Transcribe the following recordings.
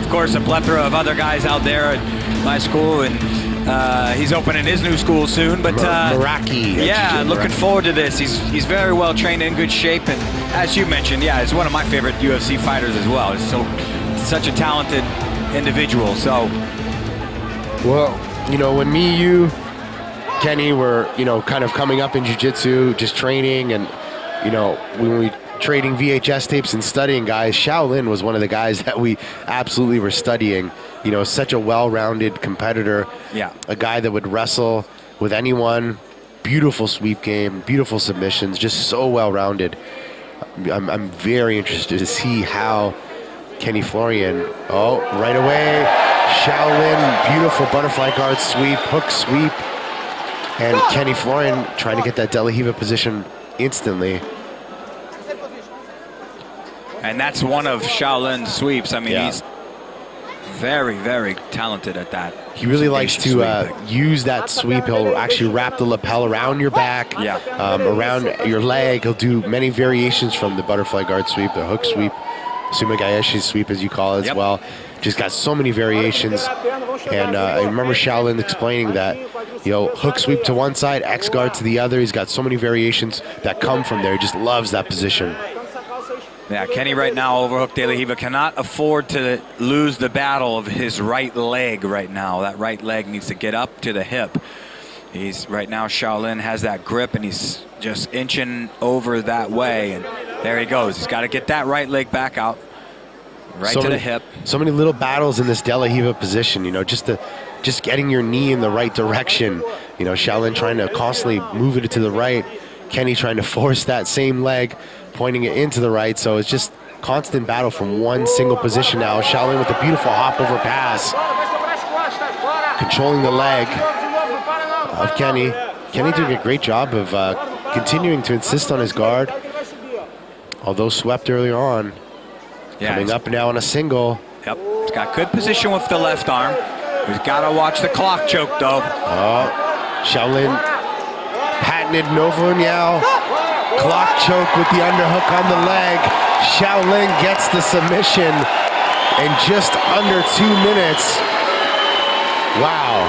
of course, a plethora of other guys out there at my school, and he's opening his new school soon. But Meraki. yeah, looking forward to this. He's very well trained, in good shape, and as you mentioned, yeah, he's one of my favorite UFC fighters as well. He's such a talented individual. So, well, you know, when me, you, Kenny were, you know, kind of coming up in jiu-jitsu, just training, and, you know, when we trading VHS tapes and studying guys, Shaolin was one of the guys that we absolutely were studying. You know, such a well-rounded competitor. Yeah. A guy that would wrestle with anyone. Beautiful sweep game, beautiful submissions, just so well-rounded. I'm very interested to see how Kenny Florian, right away, Shaolin, beautiful butterfly guard sweep, hook sweep, and Kenny Florian trying to get that De La Riva position instantly. And that's one of Shaolin's sweeps. I mean, he's very, very talented at that. He really likes to use that sweep. He'll actually wrap the lapel around your back, around your leg. He'll do many variations from the butterfly guard sweep, the hook sweep, Sumagaeshi sweep, as you call it as well. Just got so many variations. And I remember Shaolin explaining that, you know, hook sweep to one side, X guard to the other. He's got so many variations that come from there. He just loves that position. Yeah, Kenny right now, overhook De La Riva, cannot afford to lose the battle of his right leg right now. That right leg needs to get up to the hip. He's right now, Shaolin has that grip, and he's just inching over that way, and there he goes. He's got to get that right leg back out, to the hip. So many little battles in this De La Riva position, you know, just getting your knee in the right direction. You know, Shaolin trying to constantly move it to the right, Kenny trying to force that same leg, pointing it into the right. So it's just constant battle from one single position now. Shaolin with a beautiful hop over pass, controlling the leg of Kenny. Kenny doing a great job of continuing to insist on his guard, although swept earlier on. Coming up now on a single. Yep, he's got good position with the left arm. He's got to watch the clock choke, though. Shaolin patented Novo now. Clock choke with the underhook on the leg. Shaolin gets the submission in just under 2 minutes. Wow.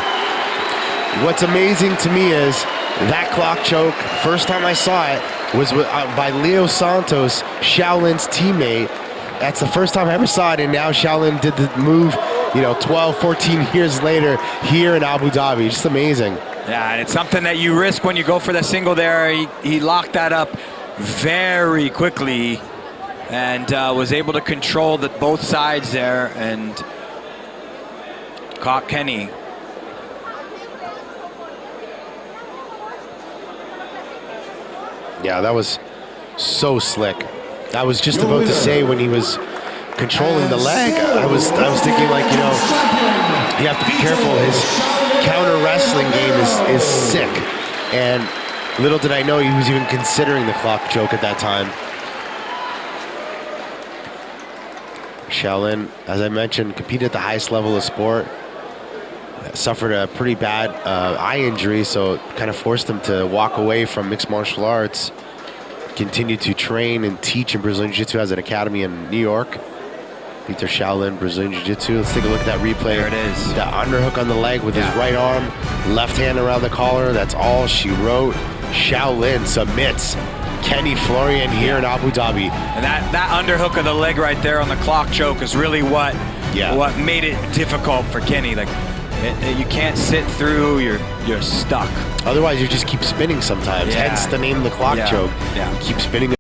What's amazing to me is that clock choke, first time I saw it, was by Leo Santos, Shaolin's teammate. That's the first time I ever saw it, and now Shaolin did the move, you know, 12, 14 years later here in Abu Dhabi. Just amazing. Yeah, and it's something that you risk when you go for the single there. He locked that up very quickly and was able to control both sides there and caught Kenny. Yeah, that was so slick. I was just about to say when he was controlling the leg, I was thinking, like, you know, you have to be careful. His counter wrestling game is sick, and little did I know he was even considering the clock choke at that time. Shaolin, as I mentioned, competed at the highest level of sport. Suffered a pretty bad eye injury, so it kind of forced him to walk away from mixed martial arts. Continued to train and teach in Brazilian Jiu-Jitsu as an academy in New York. Vitor Shaolin, Brazilian Jiu-Jitsu. Let's take a look at that replay. There it is. That underhook on the leg with his right arm, left hand around the collar. That's all she wrote. Shaolin submits Kenny Florian here in Abu Dhabi. And that underhook of the leg right there on the clock choke is really what made it difficult for Kenny. Like, you can't sit through, you're stuck. Otherwise, you just keep spinning sometimes. Hence the name of the clock choke. Yeah. Keep spinning.